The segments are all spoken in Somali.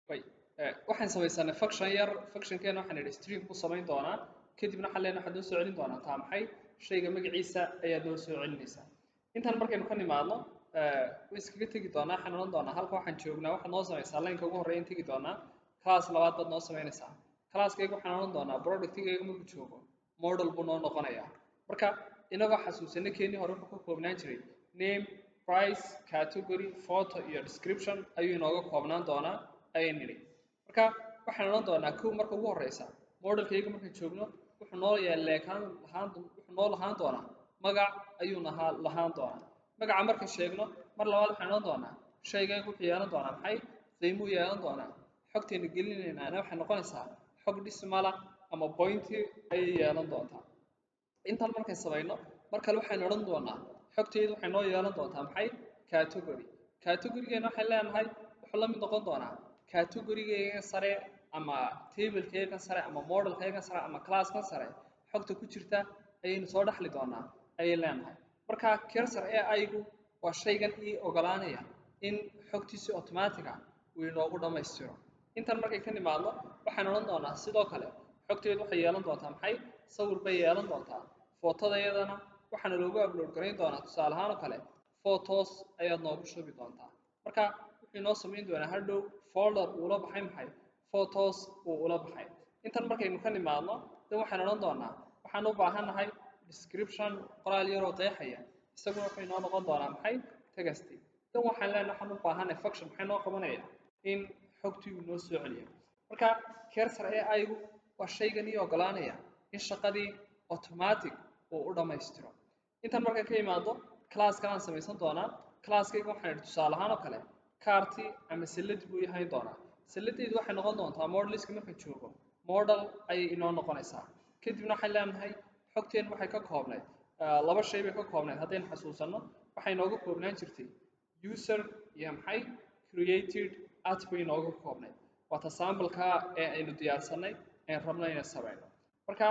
way waxaan samaysanay function yar functionkeena waxaan idhi string ku samayn doonaa kadibna waxaan leenahay waxaad noo soo celin doonaa taa maxay shayga magaciisa ayaad noo soo celinaysaa intaan markaynu ka nimaadno way iskaga tegi doonaa waxaan odhan doonaa halka waxaan joognaa waxaad noo samaysaa lineka ugu horreeyan tegi doonaa class labaad baad noo samaynaysaa classkayga waxaan odhan doonaa productigayga markuu joogo model buu noo noqonayaa marka inagoo xasuusanay keenii hore wuxuu ka koobnaan jiray name price category photo iyo description ayuu inooga koobnaan doonaa ayaan nidhi marka waxaan odhan doonaa kow marka ugu horreysa modelkayga markaan joogno wuxuu noo lahaan doonaa magac ayuu lahaan doonaa magaca markaan sheegno mar labaad waxaan odhan doonaa shaygayga wuxuu yeelan doonaa maxay qiimuu yeelan doonaa xogtayna gelinaynaana waxay noqonaysaa xog dhismala ama pointi ayay yeelan doontaa intaan markay samayno mar kale waxaan odhan doonaa xogtaydu waxay noo yeelan doontaa maxay category categorygeena waxay leenahay wuxuu la mid noqon doonaa categorygeyga sare ama tablekeyga sare ama modelkeyga sare ama classka sare xogta ku jirta ayaynu soo dhaxli doonaa ayay leenahay marka cursor AI-gu waa shaygan ii ogolaanaya in xogtiisi automatic ah uu inoogu dhammaystiro intan markay ka nimaadno waxaan odhan doonaa sidoo kale xogteedu waxay yeelan doontaa maxay sawir bay yeelan doontaa footodayadana waxaana loogu upload garayn doonaa tusaale ahaan oo kale photos ayaad noogu shubi doontaa marka wuxuu inoo samayn doonaa hadhow folder uula baxay maxay photos uu ula baxay intan markaynu ka nimaadno dan waxaan odhan doonaa waxaan u baahannahay description qoraal yaroo qeexaya isaguna wuxuu inoo noqon doonaa maxay tegasty dan waxaan leenahay waxaan u baahannahay function maxay noo qabanaya in xogtii uu noo soo celiyo marka cursor AI-gu waa shaygan ii ogolaanaya in shaqadii automatic uu u dhammaystiro intan markaan ka imaado classkan aan samaysan doonaa classkayga waxaan idhi tusaale ahaan oo kale carti ama salad buu yahayn doonaa saladaydu waxay noqon doontaa modeliska markaan joogo model ayay inoo noqonaysaa kadibna waxaan leenahay xogteen waxay ka koobnayd laba shay bay ka koobnayd haddaynu xasuusanno waxay inooga koobnaan jirtay user iyo maxay created at bay inooga koobnayd waata sampleka ee aynu diyaarsanay een rabno inaan samayno marka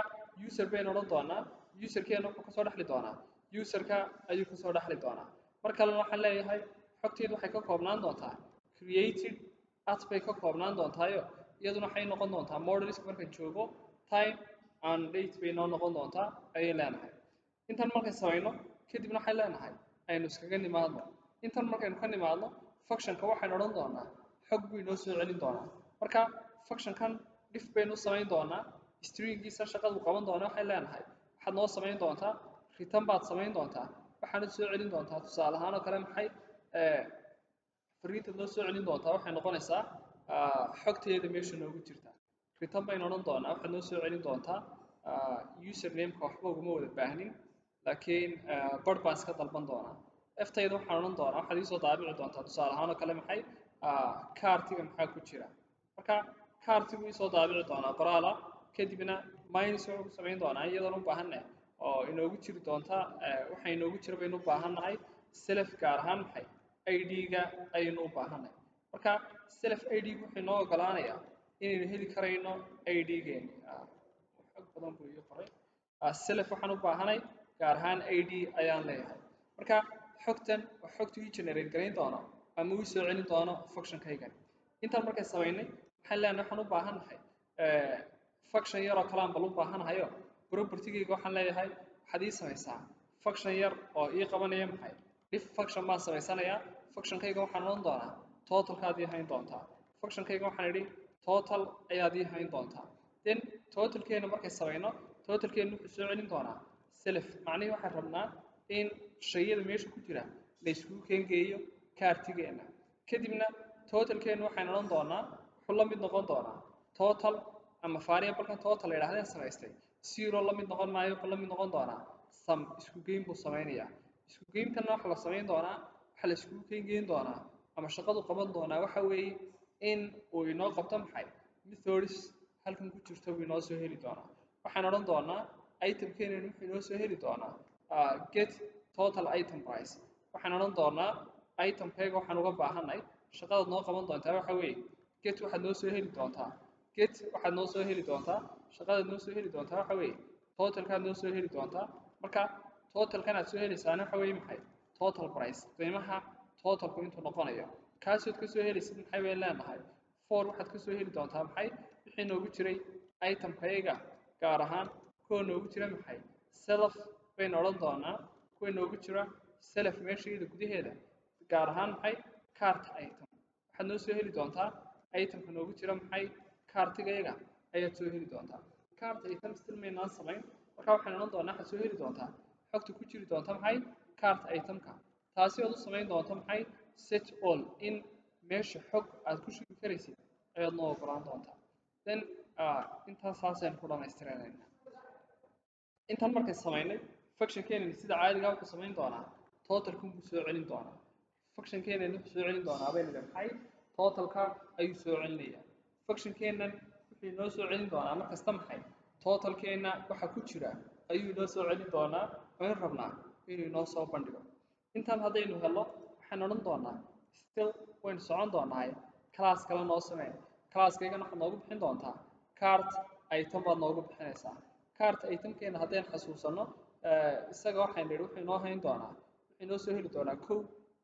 user baynu odhan doonaa userkeena wuxuu kasoo dhexli doonaa userka ayuu kasoo dhexli doonaa mar kalena waxaan leeyahay xogteedu waxay ka koobnaan doontaa created at bay ka koobnaan doontaayo iyaduna waxay noqon doontaa modeliska markaan joogo time and date bay noo noqon doontaa ayay leenahay intan markay samayno kadibna waxay leenahay aynu iskaga nimaadno intan markaynu ka nimaadno functionka waxaynu odhan doonaa xog buu inoo soo celin doonaa marka functionkan dhif baynu samayn doonaa stringiisa shaqadu qaban doona waxay leenahay waxaad noo samayn doontaa return baad samayn doontaa waxaanad soo celin doontaa tusaale ahaan oo kale maxay fariintaad noo soo celin doontaa waxay noqonaysaa xogteeda meesha noogu jirta return baynu odhan doonaa waxaad noo soo celin doontaa usernameka waxba uguma wada baahnin laakiin bar baan iska dalban doonaa eftayda waxaan odhan doonaa waxaad iisoo daabici doontaa tusaale ahaan oo kale maxay cartiga maxaa ku jira marka cartigu iisoo daabici doonaa qoraala kadibna minus wuxuu ku samayn doonaa iyadoon u baahannahay oo inoogu jiri doontaa waxa inoogu jira baynu u baahannahay self gaar ahaan maxay ID-ga ayaynu u baahannahay marka self ID-gu wuxuu inoo ogolaanayaa inaynu heli karayno ID-geeni xog badan buu ii qoray self waxaan u baahanay gaar ahaan ID ayaan leeyahay marka xogtan waa xogta ii generate garayn doono ama ii soo celin doono functionkaygan intaan markay samaynay waxaan leenahay waxaan u baahannahay function yar oo kale aan bal u baahanahayo propertygayga waxaan leeyahay waxaad ii samaysaa function yar oo ii qabanaya maxay if function baan samaysanayaa functionkayga waxaan odhan doonaa totalkaad ii hayn doontaa functionkayga waxaan idhi total ayaad ii hayn doontaa then totalkeena markay samayno totalkeena wuxuu soo celin doonaa self macnihii waxaan rabnaa in shayada meesha ku jira la iskugu keengeeyo kaartigeena kadibna totalkeena waxaan odhan doonaa wuxuu la mid noqon doonaa total ama variablekan total la yidhahdeen samaystay zero la mid noqon maayo wuxuu la mid noqon doonaa sum isku geyn buu samaynayaa isku geyntanna waxa la samayn doonaa waxa la iskugu keengeyn doonaa ama shaqadu qaban doonaa waxa weeye in uu inoo qabto maxay methods halkan ku jirto buu inoo soo heli doonaa waxaan odhan doonaa itemkeena wuxuu inoo soo heli doonaa get total item price waxaan odhan doonaa itemkayga waxaan uga baahanay shaqadaad noo qaban doontaa waxa weeye get waxaad noo soo heli doontaa get waxaad noo soo heli doontaa shaqadaad noo soo heli doontaa waxa weeye totalkaad noo soo heli doontaa marka totalkan aad soo helaysaana waxa weeye maxay total price qiimaha totalku intuu noqonayo kaasood ka soo helaysid maxay bay leenahay for waxaad ka soo heli doontaa maxay wixii noogu jiray itemkayaga gaar ahaan kuwa noogu jira maxay self baynu odhan doonaa kuwa noogu jira self meesheeda gudaheeda gaar ahaan maxay cart item waxaad noo soo heli doontaa itemka noogu jira maxay cartigayaga ayaad soo heli doontaa cart item still maynaan samayn marka waxaan odhan doonaa waxaad soo heli doontaa xogta ku jiri doonta maxay cart itemka taasi ood u samayn doonta maxay set all in meesha xog aad ku shubi karaysid ayaad noo ogolaan doontaa then intaas saasaynu ku dhammaystiranaynaa intaan markay samaynay functionkeenani sida caadiga wuxuu samayn doonaa totalkan buu soo celin doonaa functionkeenani wuxuu soo celin doonaa baynu maxay totalka ayuu soo celinayaa functionkeenan wuxuu inoo soo celin doonaa markasta maxay totalkeena waxa ku jira ayuu inoo soo celin doonaa waxaan rabnaa inuu inoo soo bandhigo intaan haddaynu helo waxaan odhan doonaa still waynu socon doonaa class kale noo sameyn classkaygana waxaad noogu bixin doontaa cart item baad noogu bixinaysaa cart itemkeena haddaynu xasuusano isaga waxaan nidhi wuxuu inoo hayn doonaa wuxuu inoo soo heli doonaa kow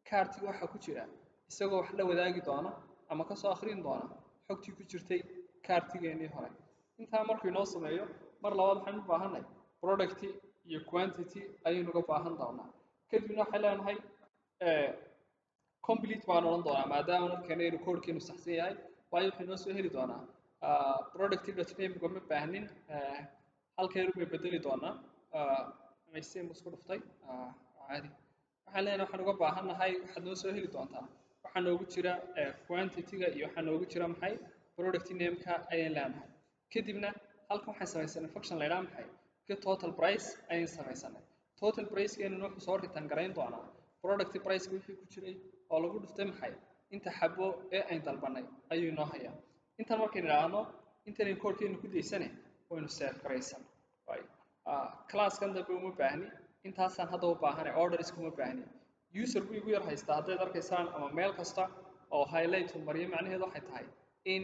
cartiga waxa ku jira isagoo wax la wadaagi doona ama ka soo akhrin doona xogtii ku jirtay cartigeenii hore intaa markuu inoo sameeyo mar labaad waxaan u baahanay product iyo quantity ayaynu uga baahan doonaa kadibna waxaan leenahay complete baan odhan doonaa maadaama markeenaynu koodhkeenu saxsan yahay waayo wuxuu inoo soo heli doonaa product.name ugama baahnin halkeenu bay bedeli doonaa mayse musku dhuftay caadi waxaan leenahay waxaan uga baahannahay waxaad noo soo heli doontaa waxaa noogu jira quantity-ga iyo waxaa noogu jira maxay product name-ka ayaan leenahay kadibna halkan waxaan samaysanay function la yidhaha maxay get total price ayaan samaysanay total price-keenuna wuxuu soo return garayn doonaa product price-ka wixii ku jiray oo lagu dhuftay maxay inta xabo ee ayn dalbanay ayuu inoo hayaa intan markaynu idhaahno intanan koodhkeenu ku daysane waynu save garaysan classkan dambe uma baahni intaasaan hadda u baahanay orders kuma baahni user buu igu yar haystaa haddayd arkaysaan ama meel kasta oo highlight uu mariyo macnaheedu waxay tahay in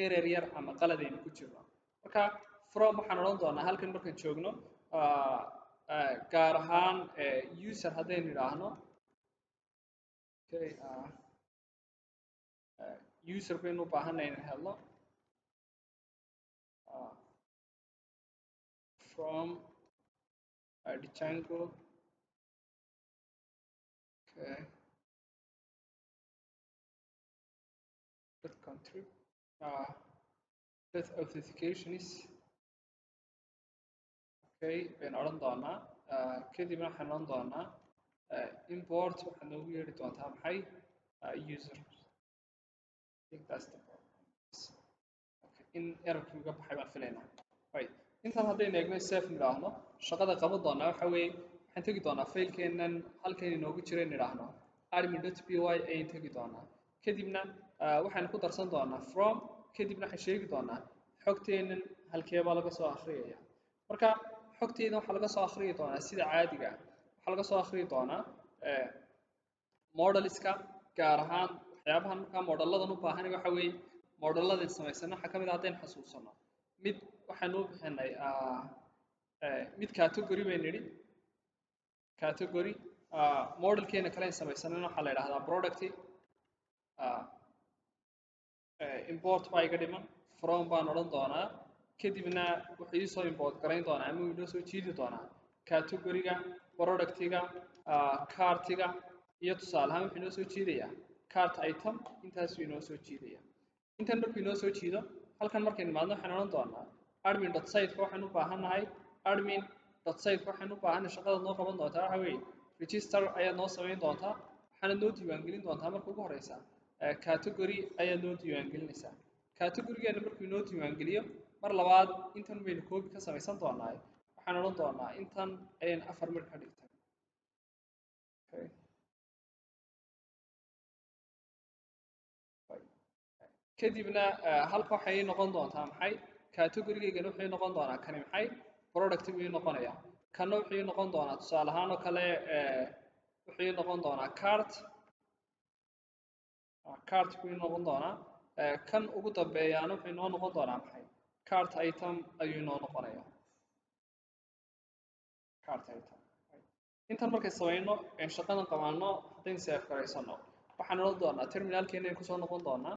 error yar ama qaladaynu ku jirno marka from waxaan odhan doonaa halkan markaan joogno gaar ahaan user haddaynu idhaahno user baynu u baahanay inaan helno from Django that country that authentication is baynu odhan doonaa kadibna waxaan odhan doonaa import waxaad noogu yeedhi doontaa maxay user I think that's the problem in errorkii uga baxay baan filaynaa right intaan haddaynu eegno safe nidhaahno shaqada qaban doonaa waxa weeye waxaan tegi doonaa faylkeennan halkan inoogu jira nidhaahno admin.py ayaan tegi doonaa kadibna waxaan ku darsan doonaa from kadibna waxaan sheegi doonaa xogteennan halkeebaa laga soo akhriyaya marka xogteedan waxaa laga soo akhriyi doonaa sida caadiga waxaa laga soo akhriyi doonaa modeliska gaar ahaan waxyaabahan markaa modelladan u baahanay waxa weeye modelladan samaysana waxaa ka mid ah haddaynu xasuusano mid waxaan u bixinay mid category baynu nidhi category modelkeena kale in samaysanana waxaa la yidhahdaa product import baa iga dhiman from baan odhan doonaa kadibna wuxuu ii soo import garayn doonaa ama uu inoo soo jiidi doonaa category-ga productiga cartiga iyo tusaale ahaan wuxuu inoo soo jiidayaa cart item intaasuu inoo soo jiidaya intan markuu inoo soo jiido halkan markaynu imaadno waxaan odhan doonaa admin.site-ka waxaan u baahannahay admin.site-ka waxaan u baahannahay shaqada noo qaban doontaa waxa weeye register ayaad noo samayn doontaa waxaana noo diiwaangelin doontaa marka ugu horeysa category ayaad noo diiwaangelinaysaa category-geena markuu inoo diiwaangeliyo mar labaad intan baynu koobi ka samaysan doonaa waxaan odhan doonaa intan ayaan 4 midh ka dhigtay kadibna halka waxay noqon doontaa maxay category-geygana wuxuu noqon doonaa kani maxay product buu noqonayaa kana wuxuu noqon doonaa tusaale ahaan oo kale wuxuu noqon doonaa cart buu noqon doonaa kan ugu dambeeyaana wuxuu noo noqon doonaa maxay cart item ayuu noo noqonayaa cart item intan markay samayno shaqadan qabaano haddaynu save garaysano waxaan odhan doonaa terminalkeena kusoo noqon doonaa